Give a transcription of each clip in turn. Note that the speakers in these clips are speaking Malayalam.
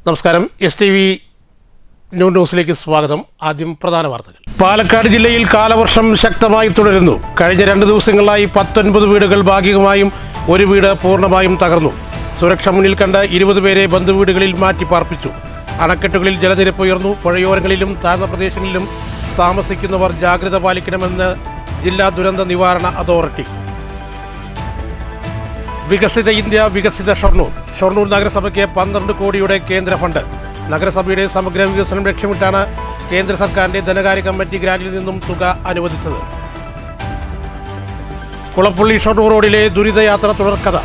നമസ്കാരം. STV ന്യൂസിലേക്ക് സ്വാഗതം. ആദ്യം പ്രധാന വാർത്തകൾ. പാലക്കാട് ജില്ലയിൽ കാലവർഷം ശക്തമായി തുടരുന്നു. കഴിഞ്ഞ 2 ദിവസങ്ങളായി 19 വീടുകൾ ഭാഗികമായും ഒരു വീട് പൂർണ്ണമായും തകർന്നു. സുരക്ഷ മുന്നിൽ കണ്ട 20 പേരെ ബന്ധുവീടുകളിൽ മാറ്റി പാർപ്പിച്ചു. അണക്കെട്ടുകളിൽ ജലനിരപ്പ് ഉയർന്നു. പുഴയോരങ്ങളിലും താഴ്ന്ന പ്രദേശങ്ങളിലും താമസിക്കുന്നവർ ജാഗ്രത പാലിക്കണമെന്ന് ജില്ലാ ദുരന്ത നിവാരണ അതോറിറ്റി. വികസിത ഇന്ത്യ, വികസിത ഷൊർണൂർ നഗരസഭയ്ക്ക് 12 കോടിയുടെ കേന്ദ്ര ഫണ്ട്. നഗരസഭയുടെ സമഗ്ര വികസനം ലക്ഷ്യമിട്ടാണ് കേന്ദ്ര സർക്കാരിന്റെ ധനകാര്യ കമ്മിറ്റി ഗ്രാന്റിൽ നിന്നും തുക അനുവദിച്ചത്. കുളപ്പുള്ളി ഷൊർണൂർ റോഡിലെ ദുരിതയാത്ര തുടർക്കഥ.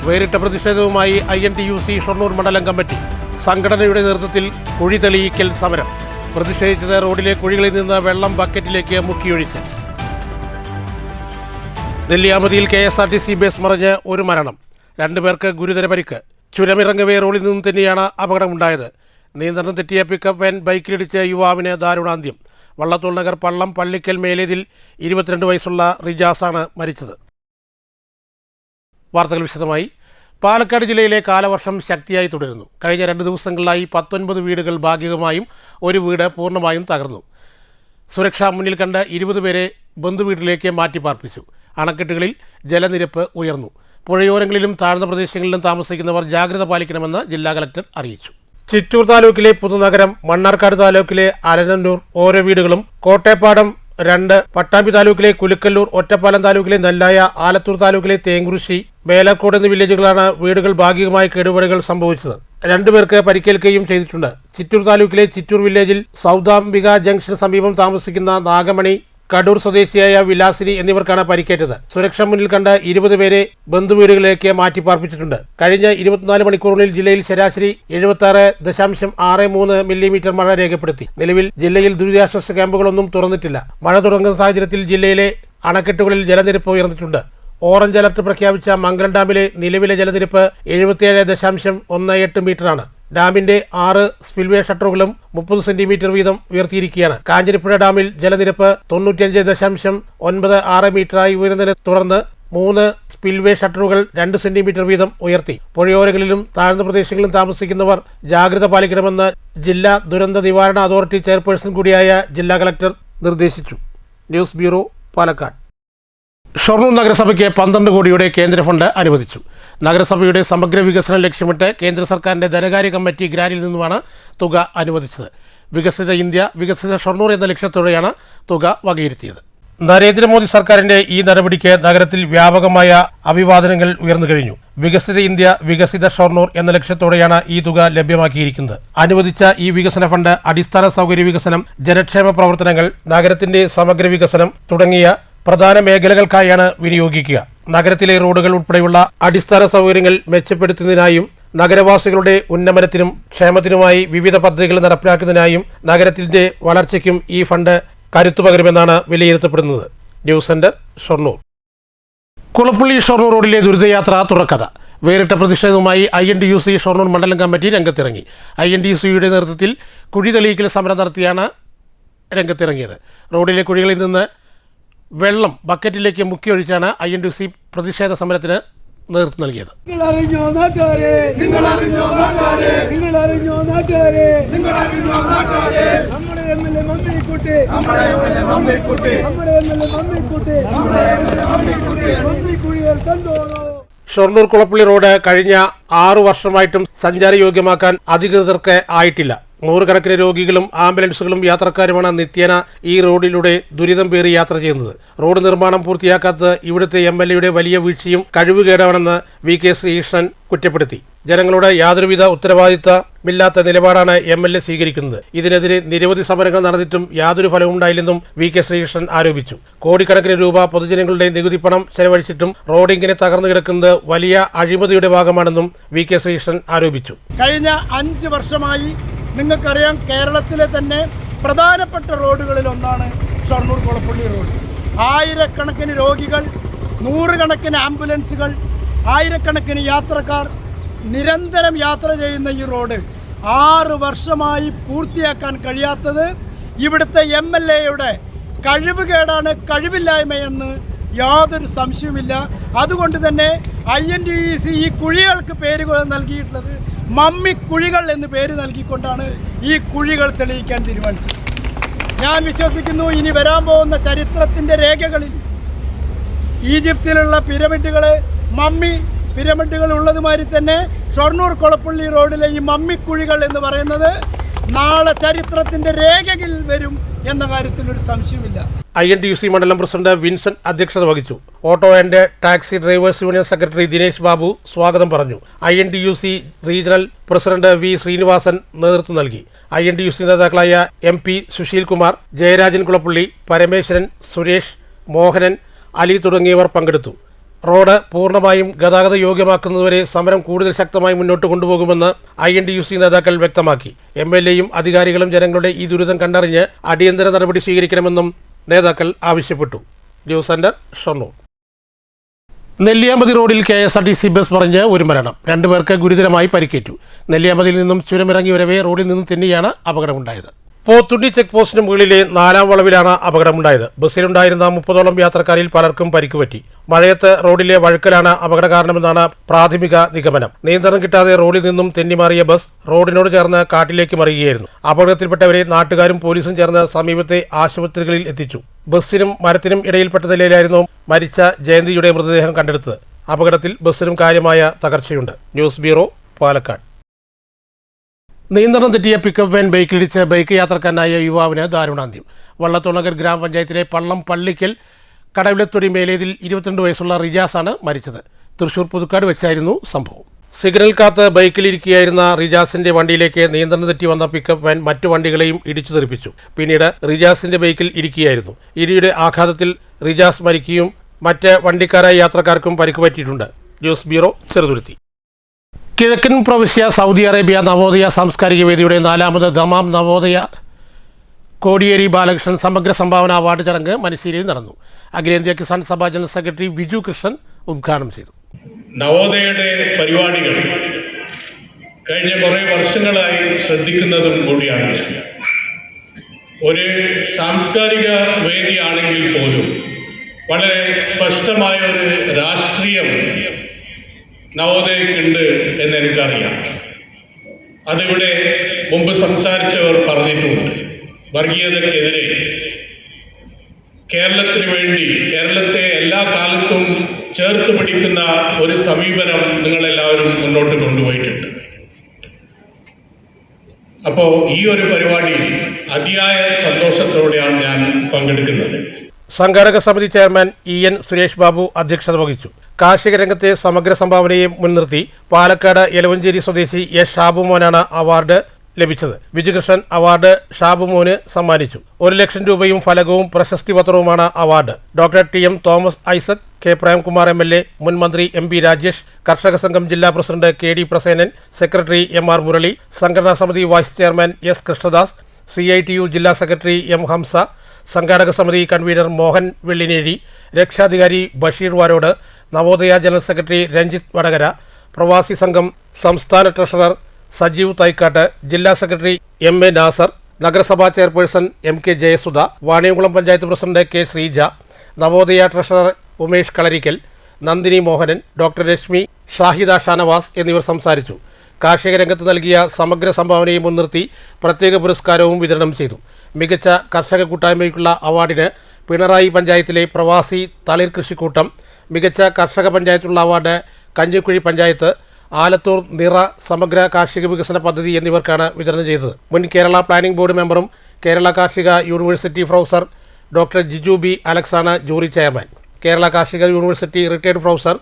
വേറിട്ട പ്രതിഷേധവുമായി INTUC ഷൊർണൂർ മണ്ഡലം കമ്മിറ്റി. സംഘടനയുടെ നേതൃത്വത്തിൽ കുഴി തെളിയിക്കൽ സമരം. പ്രതിഷേധിച്ചത് റോഡിലെ കുഴികളിൽ നിന്ന് വെള്ളം ബക്കറ്റിലേക്ക് മുക്കിയൊഴിച്ച്. നെല്ലിയാമ്പതിയിൽ KSRTC ബസ് മറിഞ്ഞ് ഒരു മരണം, 2 പേർക്ക് ഗുരുതര പരിക്ക്. ചുരമിറങ്ങവേ റോഡിൽ നിന്നും തന്നെയാണ് അപകടമുണ്ടായത്. നിയന്ത്രണം തെറ്റിയ പിക്കപ്പ് വാൻ ബൈക്കിലിടിച്ച് യുവാവിന് ദാരുണാന്ത്യം. വള്ളത്തോൾ നഗർ പള്ളം പള്ളിക്കൽ മേലേതിൽ 22 വയസ്സുള്ള റിജാസാണ് മരിച്ചത്. വാർത്തകൾ വിശദമായി. പാലക്കാട് ജില്ലയിലെ കാലവർഷം ശക്തിയായി തുടരുന്നു. കഴിഞ്ഞ 2 ദിവസങ്ങളിലായി 19 വീടുകൾ ഭാഗികമായും ഒരു വീട് പൂർണ്ണമായും തകർന്നു. സുരക്ഷ മുന്നിൽ കണ്ട് 20 പേരെ ബന്ധുവീട്ടിലേക്ക് മാറ്റി പാർപ്പിച്ചു. അണക്കെട്ടുകളിൽ ജലനിരപ്പ് ഉയർന്നു. പുഴയോരങ്ങളിലും താഴ്ന്ന പ്രദേശങ്ങളിലും താമസിക്കുന്നവർ ജാഗ്രത പാലിക്കണമെന്ന് ജില്ലാ കലക്ടർ അറിയിച്ചു. ചിറ്റൂർ താലൂക്കിലെ പുതുനഗരം, മണ്ണാർക്കാട് താലൂക്കിലെ അരനന്നൂർ ഓരോ വീടുകളും, കോട്ടേപ്പാടം 2, പട്ടാമ്പി താലൂക്കിലെ കുലുക്കല്ലൂർ, ഒറ്റപ്പാലം താലൂക്കിലെ നെല്ലായ, ആലത്തൂർ താലൂക്കിലെ തേങ്കുറിശി, മേലക്കോട് എന്നീ വില്ലേജുകളാണ് വീടുകൾ ഭാഗികമായി കേടുപാടുകൾ സംഭവിച്ചത്. 2 പേർക്ക് പരിക്കേൽക്കുകയും ചെയ്തിട്ടുണ്ട്. ചിറ്റൂർ താലൂക്കിലെ ചിറ്റൂർ വില്ലേജിൽ സൗദാംബിക ജംഗ്ഷന് സമീപം താമസിക്കുന്ന നാഗമണി, കടൂർ സ്വദേശിയായ വിലാസിനി എന്നിവർക്കാണ് പരിക്കേറ്റത്. സുരക്ഷ മുന്നിൽ കണ്ട 20 പേരെ ബന്ധുവീടുകളിലേക്ക് മാറ്റി പാർപ്പിച്ചിട്ടുണ്ട്. കഴിഞ്ഞ 24 മണിക്കൂറിനുള്ളിൽ ജില്ലയിൽ ശരാശരി 76.63 മില്ലിമീറ്റർ മഴ രേഖപ്പെടുത്തി. നിലവിൽ ജില്ലയിൽ ദുരിതാശ്വാസ ക്യാമ്പുകളൊന്നും തുറന്നിട്ടില്ല. മഴ തുടങ്ങുന്ന സാഹചര്യത്തിൽ ജില്ലയിലെ അണക്കെട്ടുകളിൽ ജലനിരപ്പ് ഉയർന്നിട്ടുണ്ട്. ഓറഞ്ച് അലർട്ട് പ്രഖ്യാപിച്ച മംഗലം ഡാമിലെ നിലവിലെ ജലനിരപ്പ് 77.18 മീറ്ററാണ്. ഡാമിന്റെ 6 സ്പിൽവേ ഷട്ടറുകളും 30 സെന്റിമീറ്റർ വീതം ഉയർത്തിയിരിക്കുകയാണ്. കാഞ്ഞിരപ്പുഴ ഡാമിൽ ജലനിരപ്പ് 95.96 മീറ്ററായി ഉയർന്നതിനെ തുടർന്ന് 3 സ്പിൽവേ ഷട്ടറുകൾ 2 സെന്റിമീറ്റർ വീതം ഉയർത്തി. പുഴയോരങ്ങളിലും താഴ്ന്ന പ്രദേശങ്ങളിലും താമസിക്കുന്നവർ ജാഗ്രത പാലിക്കണമെന്ന് ജില്ലാ ദുരന്ത നിവാരണ അതോറിറ്റി ചെയർപേഴ്സൺ കൂടിയായ ജില്ലാ കളക്ടർ നിർദ്ദേശിച്ചു. News bureau, Palakkad. ഷൊർണൂർ നഗരസഭയ്ക്ക് 12 കോടിയുടെ കേന്ദ്ര ഫണ്ട് അനുവദിച്ചു. നഗരസഭയുടെ സമഗ്ര വികസനം ലക്ഷ്യമിട്ട് കേന്ദ്ര സർക്കാരിന്റെ ധനകാര്യ കമ്മിറ്റി ഗ്രാന്റിൽ നിന്നുമാണ് തുക അനുവദിച്ചത്. വികസിത ഇന്ത്യ, വികസിത ഷൊർണൂർ എന്ന ലക്ഷ്യത്തോടെയാണ് തുക വകയിരുത്തിയത്. നരേന്ദ്രമോദി സർക്കാരിന്റെ ഈ നടപടിക്ക് നഗരത്തിൽ വ്യാപകമായ അഭിവാദനങ്ങൾ ഉയർന്നു കഴിഞ്ഞു. വികസിത ഇന്ത്യ, വികസിത ഷൊർണൂർ എന്ന ലക്ഷ്യത്തോടെയാണ് ഈ തുക ലഭ്യമാക്കിയിരിക്കുന്നത്. അനുവദിച്ച ഈ വികസന ഫണ്ട് അടിസ്ഥാന സൗകര്യ വികസനം, ജനക്ഷേമ പ്രവർത്തനങ്ങൾ, നഗരത്തിന്റെ സമഗ്ര വികസനം തുടങ്ങിയ പ്രധാന മേഖലകൾക്കായാണ് വിനിയോഗിക്കുക. നഗരത്തിലെ റോഡുകൾ ഉൾപ്പെടെയുള്ള അടിസ്ഥാന സൗകര്യങ്ങൾ മെച്ചപ്പെടുത്തുന്നതിനായും നഗരവാസികളുടെ ഉന്നമനത്തിനും ക്ഷേമത്തിനുമായി വിവിധ പദ്ധതികൾ നടപ്പിലാക്കുന്നതിനായും നഗരത്തിന്റെ വളർച്ചയ്ക്കും ഈ ഫണ്ട് കരുത്തു പകരുമെന്നാണ് വിലയിരുത്തപ്പെടുന്നത്. News centre, Shoranur. കുളപ്പുള്ളി ഷൊർണൂർ റോഡിലെ ദുരിതയാത്ര തുടർക്കഥ. വേറിട്ട പ്രതിഷേധവുമായി INTUC ഷൊർണൂർ മണ്ഡലം കമ്മിറ്റി രംഗത്തിറങ്ങി. INTUCയുടെ നേതൃത്വത്തിൽ കുഴി തെളിയിക്കൽ സമരം നടത്തിയാണ് രംഗത്തിറങ്ങിയത്. റോഡിലെ കുഴികളിൽ നിന്ന് വെള്ളം ബക്കറ്റിലേക്ക് മുക്കിയൊഴിച്ചാണ് INTUC പ്രതിഷേധ സമരത്തിന് നേതൃത്വം നൽകിയത്. ഷൊർണൂർ കുളപ്പുള്ളി റോഡ് കഴിഞ്ഞ 6 വർഷമായിട്ടും സഞ്ചാരയോഗ്യമാക്കാൻ അധികൃതർക്ക് ആയിട്ടില്ല. 100 കണക്കിന് രോഗികളും ആംബുലൻസുകളും യാത്രക്കാരുമാണ് നിത്യേന ഈ റോഡിലൂടെ ദുരിതം പേറി യാത്ര ചെയ്യുന്നത്. റോഡ് നിർമ്മാണം പൂർത്തിയാക്കാത്തത് ഇവിടുത്തെ MLAയുടെ വലിയ വീഴ്ചയും കഴിവുകേടാണെന്ന് VK ശ്രീകൃഷ്ണൻ കുറ്റപ്പെടുത്തി. ജനങ്ങളോട് യാതൊരുവിധ ഉത്തരവാദിത്തമില്ലാത്ത നിലപാടാണ് MLA സ്വീകരിക്കുന്നത്. ഇതിനെതിരെ നിരവധി സമരങ്ങൾ നടന്നിട്ടും യാതൊരു ഫലവുമുണ്ടായില്ലെന്നും VK ശ്രീകൃഷ്ണൻ ആരോപിച്ചു. കോടിക്കണക്കിന് രൂപ പൊതുജനങ്ങളുടെ നികുതി പണം ചെലവഴിച്ചിട്ടും റോഡ് ഇങ്ങനെ തകർന്നു കിടക്കുന്നത് വലിയ അഴിമതിയുടെ ഭാഗമാണെന്നും VK ശ്രീകൃഷ്ണൻ ആരോപിച്ചു. കഴിഞ്ഞ 5 വർഷമായി നിങ്ങൾക്കറിയാം, കേരളത്തിലെ തന്നെ പ്രധാനപ്പെട്ട റോഡുകളിൽ ഒന്നാണ് ഷൊർണൂർ കുളപ്പുള്ളി റോഡ്. 1000 കണക്കിന് രോഗികൾ, 100 കണക്കിന് ആംബുലൻസുകൾ, 1000 കണക്കിന് യാത്രക്കാർ നിരന്തരം യാത്ര ചെയ്യുന്ന ഈ റോഡ് 6 വർഷമായി പൂർത്തിയാക്കാൻ കഴിയാത്തത് ഇവിടുത്തെ MLAയുടെ കഴിവുകേടാണ്, കഴിവില്ലായ്മയെന്ന് യാതൊരു സംശയവുമില്ല. അതുകൊണ്ട് തന്നെ INTUC ഈ കുഴികൾക്ക് പേരുകൾ നൽകിയിട്ടുള്ളത് മമ്മിക്കുഴികൾ എന്ന് പേര് നൽകിക്കൊണ്ടാണ് ഈ കുഴികൾ തെളിയിക്കാൻ തീരുമാനിച്ചത്. ഞാൻ വിശ്വസിക്കുന്നു ഇനി വരാൻ പോകുന്ന ചരിത്രത്തിൻ്റെ രേഖകളിൽ ഈജിപ്തിലുള്ള പിരമിഡുകളെ മമ്മി പിരമിഡുകൾ ഉള്ളതുമാതിരി തന്നെ ഷൊർണൂർ കൊളപ്പള്ളി റോഡിലെ ഈ മമ്മിക്കുഴികൾ എന്ന് പറയുന്നത് നാളെ ചരിത്രത്തിൻ്റെ രേഖയിൽ വരും എന്ന കാര്യത്തിൽ ഒരു സംശയമില്ല. INTUC മണ്ഡലം പ്രസിഡന്റ് വിൻസെന്റ് അധ്യക്ഷത വഹിച്ചു. Auto and taxi drivers union secretary Dinesh Babu സ്വാഗതം പറഞ്ഞു. INTUC regional president V Sreenivasan നേതൃത്വം നൽകി. INTUC നേതാക്കളായ MP സുശീൽ കുമാർ, ജയരാജൻ കുളപ്പള്ളി, പരമേശ്വരൻ, സുരേഷ്, മോഹനൻ, അലി തുടങ്ങിയവർ പങ്കെടുത്തു. റോഡ് പൂർണ്ണമായും ഗതാഗത യോഗ്യമാക്കുന്നതുവരെ സമരം കൂടുതൽ ശക്തമായി മുന്നോട്ട് കൊണ്ടുപോകുമെന്ന് INTUC നേതാക്കൾ വ്യക്തമാക്കി. MLAയും അധികാരികളും ജനങ്ങളുടെ ഈ ദുരിതം കണ്ടറിഞ്ഞ് അടിയന്തര നടപടി സ്വീകരിക്കണമെന്നും നേതാക്കൾ ആവശ്യപ്പെട്ടു. News centre, Shoranur. നെല്ലിയാമ്പതി റോഡിൽ KSRTC ബസ് മറിഞ്ഞ് ഒരു മരണം. 2 പേർക്ക് ഗുരുതരമായി പരിക്കേറ്റു. നെല്ലിയാമ്പതിയിൽ നിന്നും ചുരമിറങ്ങി വരവേ റോഡിൽ നിന്നും തെന്നിയാണ് അപകടമുണ്ടായത്. പോത്തുണ്ടി ചെക്ക് പോസ്റ്റിന് മുകളിലെ 4ാം വളവിലാണ് അപകടമുണ്ടായത്. ബസ്സിലുണ്ടായിരുന്ന 30ഓളം യാത്രക്കാരിൽ പലർക്കും പരിക്കുപറ്റി. മഴയത്ത് റോഡിലെ വഴുക്കലാണ് അപകട കാരണമെന്നാണ് പ്രാഥമിക നിഗമനം. നിയന്ത്രണം കിട്ടാതെ റോഡിൽ നിന്നും തെന്നിമാറിയ ബസ് റോഡിനോട് ചേർന്ന് കാട്ടിലേക്ക് മറിയുകയായിരുന്നു. അപകടത്തിൽപ്പെട്ടവരെ നാട്ടുകാരും പോലീസും ചേർന്ന് സമീപത്തെ ആശുപത്രികളിൽ എത്തിച്ചു. ബസ്സിനും മരത്തിനും ഇടയിൽപ്പെട്ട നിലയിലായിരുന്നു മരിച്ച ജയന്തിയുടെ മൃതദേഹം കണ്ടെടുത്തത്. അപകടത്തിൽ ബസ്സിനും കാര്യമായ തകർച്ചയുണ്ട്. News bureau, Palakkad. നിയന്ത്രണം തെറ്റിയ പിക്കപ്പ് വാൻ ബൈക്കിലിടിച്ച് ബൈക്ക് യാത്രക്കാരനായ യുവാവിന് ദാരുണാന്ത്യം. വള്ളത്തോളനഗർ ഗ്രാമപഞ്ചായത്തിലെ പള്ളം പള്ളിക്കൽ കടവിലത്തൊടി മേലേതിൽ 22 വയസ്സുള്ള റിജാസാണ് മരിച്ചത്. തൃശൂർ പുതുക്കാട് വെച്ചായിരുന്നു സംഭവം. സിഗ്നൽ കാത്ത് ബൈക്കിലിരിക്കുകയായിരുന്ന റിജാസിന്റെ വണ്ടിയിലേക്ക് നിയന്ത്രണം തെറ്റി വന്ന പിക്കപ്പ് വാൻ മറ്റു വണ്ടികളെയും ഇടിച്ചു തെറിപ്പിച്ചു. പിന്നീട് റിജാസിന്റെ ബൈക്കിൽ ഇരിക്കുകയായിരുന്നു. ഇടിയുടെ ആഘാതത്തിൽ റിജാസ് മരിക്കുകയും മറ്റ് വണ്ടിക്കാരായ യാത്രക്കാർക്കും പരിക്ക് പറ്റിയിട്ടുണ്ട്. News bureau, Cheruthuruthy. കിഴക്കൻ പ്രവിശ്യ സൗദി അറേബ്യ നവോദയ സാംസ്കാരിക വേദിയുടെ 4ാമത് ദമാം നവോദയ കോടിയേരി ബാലകൃഷ്ണൻ സമഗ്ര സംഭാവന അവാർഡ് ചടങ്ങ് മനശ്ശേരിയിൽ നടന്നു. അഖിലേന്ത്യാ കിസാൻ സഭ ജനറൽ സെക്രട്ടറി വിജു കൃഷ്ണൻ ഉദ്ഘാടനം ചെയ്തു. നവോദയയുടെ പരിപാടികൾ കഴിഞ്ഞ കുറേ വർഷങ്ങളായി ശ്രദ്ധിക്കുന്നതും കൂടിയാണ്. ഒരു സാംസ്കാരിക വേദിയാണെങ്കിൽ പോലും വളരെ സ്പഷ്ടമായ ഒരു രാഷ്ട്രീയം നവോദയക്കുണ്ട് എന്ന് എനിക്കറിയാം. അതിവിടെ മുമ്പ് സംസാരിച്ചവർ പറഞ്ഞിട്ടുമുണ്ട്. വർഗീയതക്കെതിരെ കേരളത്തിന് വേണ്ടി കേരളത്തെ എല്ലാ കാലത്തും ചേർത്ത് പിടിക്കുന്ന ഒരു സമീപനം നിങ്ങളെല്ലാവരും മുന്നോട്ട് കൊണ്ടുപോയിട്ടുണ്ട്. അപ്പോൾ ഈ ഒരു പരിപാടിയിൽ അതിയായ സന്തോഷത്തോടെയാണ് ഞാൻ പങ്കെടുക്കുന്നത്. സംഘാടക സമിതി ചെയർമാൻ EN സുരേഷ് ബാബു അധ്യക്ഷത വഹിച്ചു. കാർഷിക രംഗത്തെ സമഗ്ര സംഭാവനയെ മുൻനിർത്തി പാലക്കാട് എലവഞ്ചേരി സ്വദേശി S ഷാബുമോനാണ് അവാർഡ് ലഭിച്ചത്. വിജയകൃഷ്ണൻ അവാർഡ് ഷാബുമോന് സമ്മാനിച്ചു. 1 ലക്ഷം രൂപയും ഫലകവും പ്രശസ്തി പത്രവുമാണ് award. Doctor TM Thomas Isaac, K Premkumar MLA, മുൻ മന്ത്രി MP രാജേഷ്, കർഷക സംഘം ജില്ലാ president KD Prasenan, secretary MR Murali, സംഘടനാ സമിതി vice chairman S Krishnadas, CITU ജില്ലാ സെക്രട്ടറി M ഹംസ, സംഘാടക സമിതി കൺവീനർ മോഹൻ വെള്ളിനേഴി, രക്ഷാധികാരി ബഷീർ വാരോട്, നവോദയ ജനറൽ സെക്രട്ടറി രഞ്ജിത്ത് വടകര, പ്രവാസി സംഘം സംസ്ഥാന ട്രഷറർ സജീവ് തൈക്കാട്ട്, ജില്ലാ സെക്രട്ടറി MA നാസർ, നഗരസഭാ chairperson MK Jayasudha, Vaniyamkulam panchayat president K Sreeja, Navodaya treasurer Umesh Kalarikkal, Nandini Mohanan, doctor Reshmi, Shahida Shanavas എന്നിവർ സംസാരിച്ചു. കാർഷിക രംഗത്ത് നൽകിയ സമഗ്ര സംഭാവനയെ മുൻനിർത്തി പ്രത്യേക പുരസ്കാരവും വിതരണം ചെയ്തു. മികച്ച കർഷക കൂട്ടായ്മയ്ക്കുള്ള അവാർഡിന് പിണറായി പഞ്ചായത്തിലെ പ്രവാസി തളിർ കൃഷിക്കൂട്ടം, മികച്ച കർഷക പഞ്ചായത്തുള്ള അവാർഡ് കഞ്ഞിക്കുഴി പഞ്ചായത്ത്, ആലത്തൂർ നിറ സമഗ്ര കാർഷിക വികസന പദ്ധതി എന്നിവർക്കാണ് വിതരണം ചെയ്തത്. മുൻ കേരള പ്ലാനിംഗ് ബോർഡ് മെമ്പറും കേരള കാർഷിക university professor doctor Jiju B അലക്സാണ് ജൂറി ചെയർമാൻ. കേരള കാർഷിക university retired professor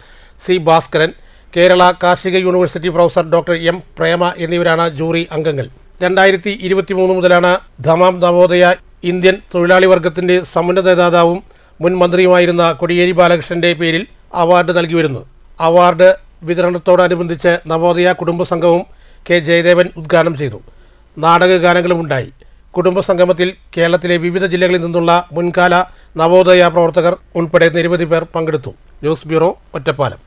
C Bhaskaran, Kerala കാർഷിക university professor doctor M Prema എന്നിവരാണ് ജൂറി അംഗങ്ങൾ. 2023 മുതലാണ് ദമാം നവോദയ ഇന്ത്യൻ തൊഴിലാളി വർഗത്തിന്റെ സമുന്നത നേതാവും മുൻ മന്ത്രിയുമായിരുന്ന കോടിയേരി ബാലകൃഷ്ണന്റെ പേരിൽ അവാർഡ് നൽകി വരുന്നത്. അവാർഡ് വിതരണത്തോടനുബന്ധിച്ച് നവോദയ കുടുംബസംഘവും K ജയദേവൻ ഉദ്ഘാടനം ചെയ്തു. നാടകഗാനങ്ങളും ഉണ്ടായി. കുടുംബസംഗമത്തിൽ കേരളത്തിലെ വിവിധ ജില്ലകളിൽ നിന്നുള്ള മുൻകാല നവോദയ പ്രവർത്തകർ ഉൾപ്പെടെ നിരവധി പേർ പങ്കെടുത്തു. News bureau, Ottapalam.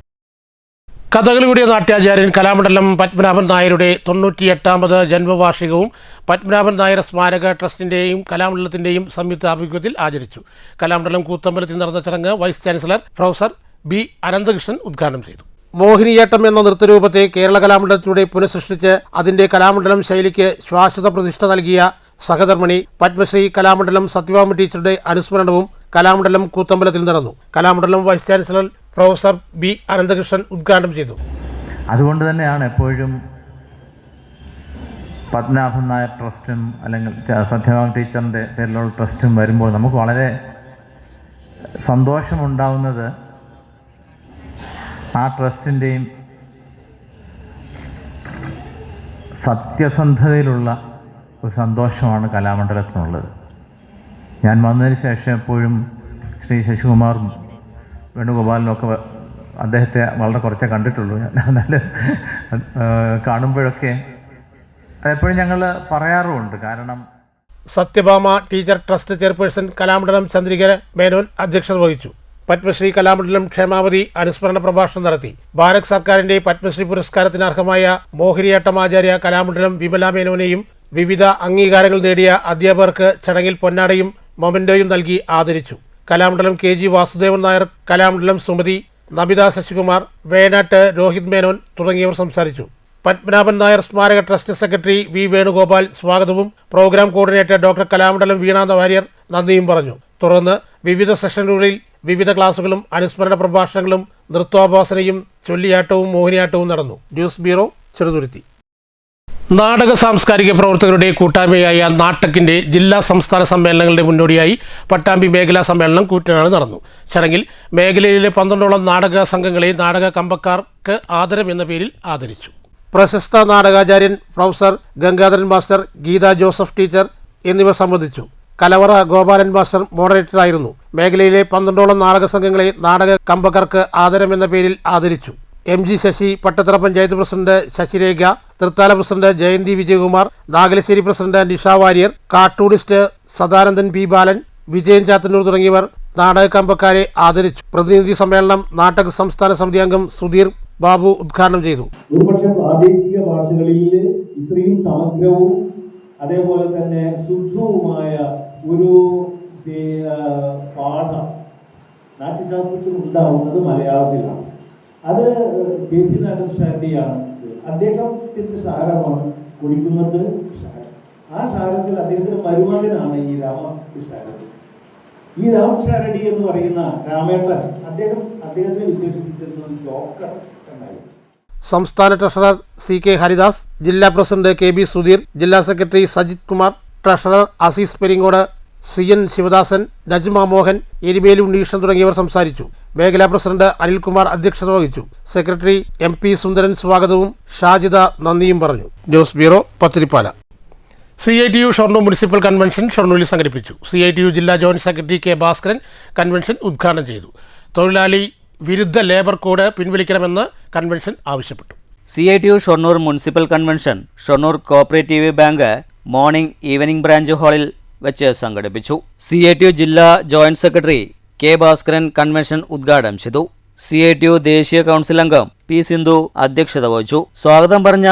കഥകളിയുടെ നാട്യാചാര്യൻ കലാമണ്ഡലം പത്മനാഭൻ നായരുടെ 98ാമത് ജന്മവാർഷികവും പത്മനാഭൻ നായർ സ്മാരക ട്രസ്റ്റിൻ്റെയും കലാമണ്ഡലത്തിൻ്റെയും സംയുക്ത ആഭിമുഖ്യത്തിൽ ആചരിച്ചു. കലാമണ്ഡലം കൂത്തമ്പലത്തിൽ നടന്ന ചടങ്ങ് vice chancellor professor B Ananthakrishnan ഉദ്ഘാടനം ചെയ്തു. മോഹിനിയാട്ടം എന്ന നൃത്തരൂപത്തെ കേരള കലാമണ്ഡലത്തിലൂടെ പുനഃസൃഷ്ടിച്ച് അതിന്റെ കലാമണ്ഡലം ശൈലിക്ക് ശാശ്വത പ്രതിഷ്ഠ നൽകിയ സഹധർമ്മിണി പത്മശ്രീ കലാമണ്ഡലം സത്യഭാമ ടീച്ചറുടെ അനുസ്മരണവും കലാമണ്ഡലം കൂത്തമ്പലത്തിൽ നടന്നു. Kalamandalam vice chancellor professor B Ananthakrishnan ഉദ്ഘാടനം ചെയ്തു. അതുകൊണ്ട് തന്നെയാണ് എപ്പോഴും പത്മനാഭൻ നായർ ട്രസ്റ്റും അല്ലെങ്കിൽ സത്യഭാമ ടീച്ചറിൻ്റെ പേരിലുള്ള ട്രസ്റ്റും വരുമ്പോൾ നമുക്ക് വളരെ സന്തോഷമുണ്ടാവുന്നത് ആ ട്രസ്റ്റിൻ്റെയും സത്യസന്ധതയിലുള്ള ഒരു സന്തോഷമാണ് കലാമണ്ഡലത്തിനുള്ളത്. ഞാൻ വന്നതിന് ശേഷം എപ്പോഴും ശ്രീ ശശികുമാറും വേണുഗോപാലിനും ഒക്കെ അദ്ദേഹത്തെ വളരെ കുറച്ചേ കണ്ടിട്ടുള്ളൂ. നല്ല കാണുമ്പോഴൊക്കെ എപ്പോഴും ഞങ്ങൾ പറയാറുമുണ്ട്. കാരണം Sathyabhama teacher trust chairperson Kalamandalam Chandrika Menon അധ്യക്ഷത വഹിച്ചു. പത്മശ്രീ കലാമണ്ഡലം ക്ഷേമാവതി അനുസ്മരണ പ്രഭാഷണം നടത്തി. ഭാരത് സർക്കാരിന്റെ പത്മശ്രീ പുരസ്കാരത്തിന് അർഹമായ മോഹിനിയാട്ടമാചാര്യ കലാമണ്ഡലം വിമല മേനോനെയും വിവിധ അംഗീകാരങ്ങൾ നേടിയ അധ്യാപകർക്ക് ചടങ്ങിൽ പൊന്നാടയും മൊമെന്റോയും നൽകി ആദരിച്ചു. കലാമണ്ഡലം KG വാസുദേവൻ നായർ, കലാമണ്ഡലം സുമതി, നമിത ശശികുമാർ, വേനാട്ട് രോഹിത് മേനോൻ തുടങ്ങിയവർ സംസാരിച്ചു. പത്മനാഭൻ നായർ സ്മാരക ട്രസ്റ്റ് സെക്രട്ടറി വി വേണുഗോപാൽ സ്വാഗതവും പ്രോഗ്രാം കോർഡിനേറ്റർ ഡോക്ടർ കലാമണ്ഡലം വീണ വാര്യർ നന്ദിയും പറഞ്ഞു. തുടർന്ന് വിവിധ സെഷനുകളിൽ വിവിധ ക്ലാസുകളും അനുസ്മരണ പ്രഭാഷണങ്ങളും നൃത്തോപാസനയും ചൊല്ലിയാട്ടവും മോഹിനിയാട്ടവും നടന്നു. News bureau, Cheruthuruthy. നാടക സാംസ്കാരിക പ്രവർത്തകരുടെ കൂട്ടായ്മയായ നാട്ടക്കിന്റെ ജില്ലാ സംസ്ഥാന സമ്മേളനങ്ങളുടെ മുന്നോടിയായി പട്ടാമ്പി മേഖലാ സമ്മേളനം കൂറ്റനാട് നടന്നു. ചടങ്ങിൽ മേഖലയിലെ 12ഓളം നാടക സംഘങ്ങളെ നാടക കമ്പക്കാർക്ക് ആദരം എന്ന പേരിൽ ആദരിച്ചു. പ്രശസ്ത നാടകാചാര്യൻ professor Gangadharan master, Geetha Joseph teacher എന്നിവർ സംബന്ധിച്ചു. കലവറ ഗോപാലൻ മാസ്റ്റർ മോഡറേറ്ററായിരുന്നു. മേഖലയിലെ 12ഓളം നാടക സംഘങ്ങളെ നാടക കമ്പക്കാർക്ക് ആദരം എന്ന പേരിൽ ആദരിച്ചു. MG Sasi, Pattathara panchayat president Sasirekha, Thrithala president Jayanthi Vijayakumar, Nagalassery president Nisha Warrier, cartoonist Sadanandan P. Balan, Vijayan Chathannur തുടങ്ങിയവർ നാടക കമ്പക്കാരെ ആദരിച്ചു. പ്രതിനിധി സമ്മേളനം നാടക സംസ്ഥാന സമിതി അംഗം സുധീർ ബാബു ഉദ്ഘാടനം ചെയ്തു. ഒരുപക്ഷെ പ്രാദേശിക ഭാഷകളിൽ ഇത്രയും സമഗ്രവും അതേപോലെ തന്നെ ശുദ്ധവുമായ ഒരു പാഠം നാട്യശാസ്ത്രത്തിൽ ഉണ്ടാവുന്നത് മലയാളത്തിലാണ്. അത് KP നാരായണശാന്തിയാണ്. അദ്ദേഹത്തിന്റെ സാരമാണ് കുടിക്കുന്നത് ക്ഷാരം. ആ ക്ഷാരത്തിൽ അദ്ദേഹത്തിന്റെ മരുമകനാണ് ഈ രാമക്ഷാരടി. ഈ രാമക്ഷാരടി എന്ന് പറയുന്ന രാമേട്ടൻ അദ്ദേഹത്തിനെ വിശേഷിപ്പിച്ചിരുന്നത് ജോക്കർ എന്നായിരുന്നു. സംസ്ഥാന ട്രഷറർ CK ഹരിദാസ്, ജില്ലാ പ്രസിഡന്റ് KB സുധീർ, ജില്ലാ secretary Sajith Kumar, treasurer Azeez Peringode, CN Sivadasan, Najma Mohan, എരിമേലു ഉണ്ണീഷൻ തുടങ്ങിയവർ സംസാരിച്ചു. മേഖലാ പ്രസിഡന്റ് അനിൽകുമാർ അധ്യക്ഷത വഹിച്ചു. സെക്രട്ടറി MP സുന്ദരൻ സ്വാഗതവും ഷാജിദ നന്ദിയും പറഞ്ഞു. News bureau, Pathirippala. CITU Shoranur municipal convention ഷൊർണൂരിൽ സംഘടിപ്പിച്ചു. CITU ജില്ലാ joint secretary K Bhaskaran convention ഉദ്ഘാടനം ചെയ്തു. തൊഴിലാളി വിരുദ്ധ ലേബർ കോഡ് പിൻവലിക്കണമെന്ന് കൺവെൻഷൻ ആവശ്യപ്പെട്ടു. CITU Shoranur municipal convention Shoranur cooperative bank morning evening branch ഹാളിൽ വെച്ച് സംഘടിപ്പിച്ചു. CITU ജില്ലാ joint secretary K Bhaskaran convention ഉദ്ഘാടനം ചെയ്തു. CITU ദേശീയ കൗൺസിൽ അംഗം P സിന്ധു അധ്യക്ഷത വഹിച്ചു. സ്വാഗതം പറഞ്ഞ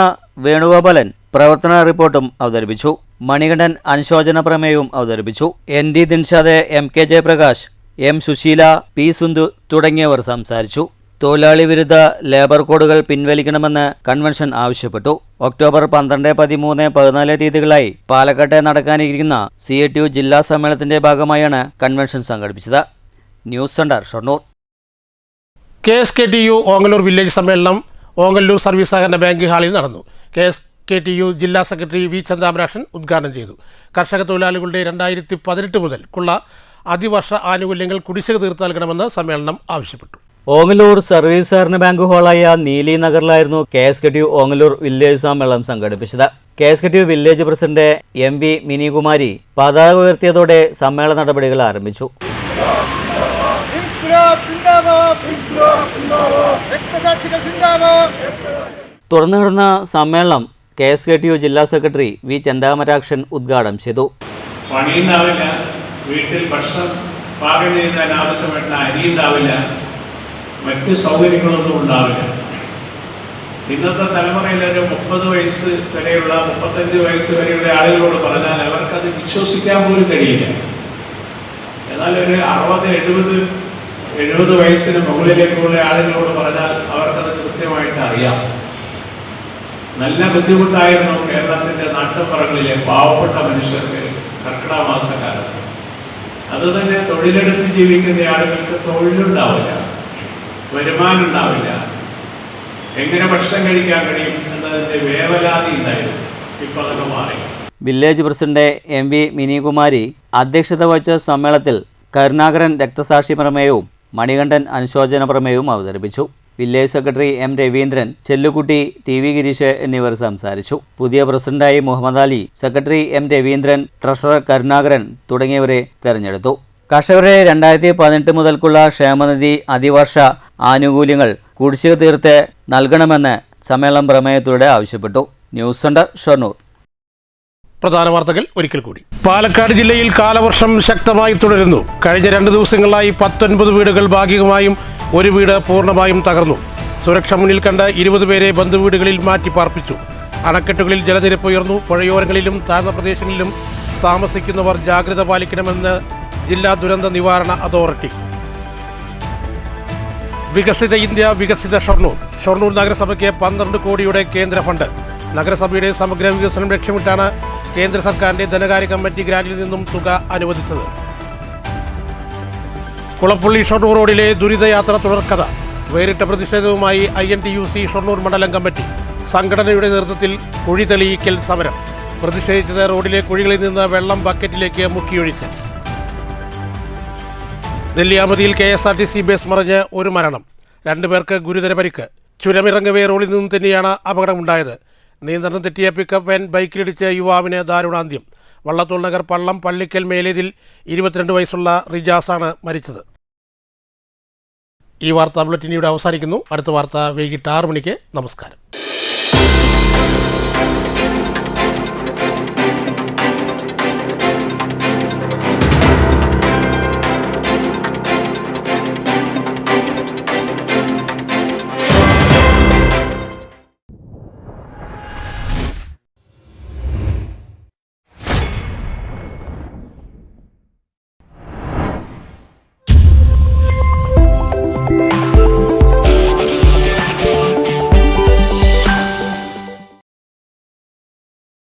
വേണുഗോപാലൻ പ്രവർത്തന റിപ്പോർട്ടും അവതരിപ്പിച്ചു. മണികണ്ഠൻ അനുശോചന പ്രമേയവും അവതരിപ്പിച്ചു. ND Dinshad, MK Jayaprakash, M Susheela, P Sindhu തുടങ്ങിയവർ സംസാരിച്ചു. തൊഴിലാളി വിരുദ്ധ ലേബർ കോഡുകൾ പിൻവലിക്കണമെന്ന് കൺവെൻഷൻ ആവശ്യപ്പെട്ടു. ഒക്ടോബർ 12, 13, 14 തീയതികളായി പാലക്കാട്ടെ നടക്കാനിരിക്കുന്ന CITU ജില്ലാ സമ്മേളനത്തിന്റെ ഭാഗമായാണ് കൺവെൻഷൻ സംഘടിപ്പിച്ചത്. News centre, Shoranur. KSKTU Ongallur village സമ്മേളനം ഓങ്ങല്ലൂർ സർവീസ് സഹകരണ ബാങ്ക് ഹാളിൽ നടന്നു. KSKTU ജില്ലാ സെക്രട്ടറി V ചന്താമരാക്ഷൻ ഉദ്ഘാടനം ചെയ്തു. കർഷക തൊഴിലാളികളുടെ 2018 മുതൽക്കുള്ള അതിവർഷ ആനുകൂല്യങ്ങൾ കുടിശ്ശിക തീർത്തു നൽകണമെന്ന് സമ്മേളനം ആവശ്യപ്പെട്ടു. ഓങ്ങല്ലൂർ സർവീസ് സഹകരണ ബാങ്ക് ഹാളായ നീലി നഗറിലായിരുന്നു KSKTU ഓങ്ങല്ലൂർ വില്ലേജ് സമ്മേളനം സംഘടിപ്പിച്ചത്. KSKTU village president MV Minikumari പതാക ഉയർത്തിയതോടെ സമ്മേളന നടപടികൾ ആരംഭിച്ചു. തുടർന്ന് നടന്ന സമ്മേളനം KSKTU ജില്ലാ സെക്രട്ടറി V ചന്താമരാക്ഷൻ ഉദ്ഘാടനം ചെയ്തു. പണിയുണ്ടാവില്ല, വീട്ടിൽ ഭക്ഷണം പാകം ചെയ്യുന്നതിന് ആവശ്യമായിട്ടുള്ള അരി ഉണ്ടാവില്ല, മറ്റ് സൗകര്യങ്ങളൊന്നും ഉണ്ടാവില്ല. ഇന്നത്തെ തലമുറയിൽ ഒരു 30 വയസ്സ് വരെയുള്ള 35 വയസ്സ് വരെയുള്ള ആളുകളോട് പറഞ്ഞാൽ അവർക്കത് വിശ്വസിക്കാൻ പോലും കഴിയില്ല. എന്നാൽ ഒരു 60, 70 വയസ്സിന് മുകളിലേക്കുള്ള ആളുകളോട് പറഞ്ഞാൽ അവർക്കത് കൃത്യമായിട്ട് അറിയാം. നല്ല ബുദ്ധിമുട്ടായിരുന്നു കേരളത്തിൻ്റെ നാട്ടുമ്പുറങ്ങളിലെ പാവപ്പെട്ട മനുഷ്യർക്ക് കർക്കിടക മാസക്കാലത്ത്. അതുതന്നെ തൊഴിലെടുത്ത് ജീവിക്കുന്ന ആളുകൾക്ക് തൊഴിലുണ്ടാവില്ല, വരുമാനം ഉണ്ടാവില്ല, എങ്ങനെ ഭക്ഷണം കഴിക്കാൻ കഴിയും എന്നതിൻ്റെ വേവലാതി ഉണ്ടായിരുന്നു. ഇപ്പോൾ അതൊക്കെ മാറി. വില്ലേജ് പ്രസിഡന്റ് MV മിനികുമാരി അധ്യക്ഷത വഹിച്ച സമ്മേളനത്തിൽ കരുണാകരൻ രക്തസാക്ഷി പ്രമേയവും മണികണ്ഠൻ അനുശോചന പ്രമേയവും അവതരിപ്പിച്ചു. Village secretary M Raveendran, Chellukutty, TV Gireesh എന്നിവർ സംസാരിച്ചു. പുതിയ പ്രസിഡന്റായി Muhammad Ali, secretary M Raveendran, treasurer Karunakaran തുടങ്ങിയവരെ തെരഞ്ഞെടുത്തു. കർഷകരുടെ 2018 മുതൽക്കുള്ള ക്ഷേമനിധി അതിവർഷ ആനുകൂല്യങ്ങൾ കുടിശ്ശിക തീർത്ത് നൽകണമെന്ന് സമ്മേളനം പ്രമേയത്തിലൂടെ ആവശ്യപ്പെട്ടു. News centre, Shoranur. പ്രധാന വാർത്തകൾ ഒരിക്കൽ കൂടി. പാലക്കാട് ജില്ലയിൽ കാലവർഷം ശക്തമായി തുടരുന്നു. കഴിഞ്ഞ 2 ദിവസങ്ങളായി 19 വീടുകൾ ഭാഗികമായും 1 വീട് പൂർണ്ണമായും തകർന്നു. സുരക്ഷ മുന്നിൽ കണ്ട് 20 പേരെ ബന്ധുവീടുകളിൽ മാറ്റി പാർപ്പിച്ചു. അണക്കെട്ടുകളിൽ ജലനിരപ്പ് ഉയർന്നു. പുഴയോരങ്ങളിലും താഴ്ന്ന പ്രദേശങ്ങളിലും താമസിക്കുന്നവർ ജാഗ്രത പാലിക്കണമെന്ന് ജില്ലാ ദുരന്ത നിവാരണ അതോറിറ്റി. വികസിത ഇന്ത്യ, വികസിത ഷൊർണൂർ. ഷൊർണൂർ നഗരസഭയ്ക്ക് 12 കോടിയുടെ കേന്ദ്ര ഫണ്ട്. നഗരസഭയുടെ സമഗ്ര വികസനം ലക്ഷ്യമിട്ടാണ് കേന്ദ്ര സർക്കാരിന്റെ ധനകാര്യ കമ്മിറ്റി ഗ്രാന്റിൽ നിന്നും തുക അനുവദിച്ചത്. കുളപ്പുള്ളി ഷൊർണൂർ റോഡിലെ ദുരിതയാത്ര തുടർക്കഥ. വേറിട്ട പ്രതിഷേധവുമായി INTUC ഷൊർണൂർ മണ്ഡലം കമ്മിറ്റി. സംഘടനയുടെ നേതൃത്വത്തിൽ കുഴി തെളിയിക്കൽ സമരം. പ്രതിഷേധിച്ചത് റോഡിലെ കുഴികളിൽ നിന്ന് വെള്ളം ബക്കറ്റിലേക്ക് മുക്കിയൊഴിച്ച്. നെല്ലിയാമ്പതിയിൽ KSRTC ബസ് മറിഞ്ഞ് 1 മരണം, 2 പേർക്ക് ഗുരുതര പരിക്ക്. ചുരമിറങ്ങവേ റോഡിൽ നിന്നും തന്നെയാണ് അപകടമുണ്ടായത്. നിയന്ത്രണം തെറ്റിയ പിക്കപ്പ് വാൻ ബൈക്കിലിടിച്ച് യുവാവിന് ദാരുണാന്ത്യം. വള്ളത്തോൾ നഗർ പള്ളം പള്ളിക്കൽ മേലേതിൽ 22 വയസ്സുള്ള റിജാസാണ് മരിച്ചത്. ഈ വാർത്താ ബുള്ളറ്റിൻ ഇവിടെ അവസാനിക്കുന്നു. അടുത്ത വാർത്ത വൈകിട്ട് 6 മണിക്ക്. നമസ്കാരം.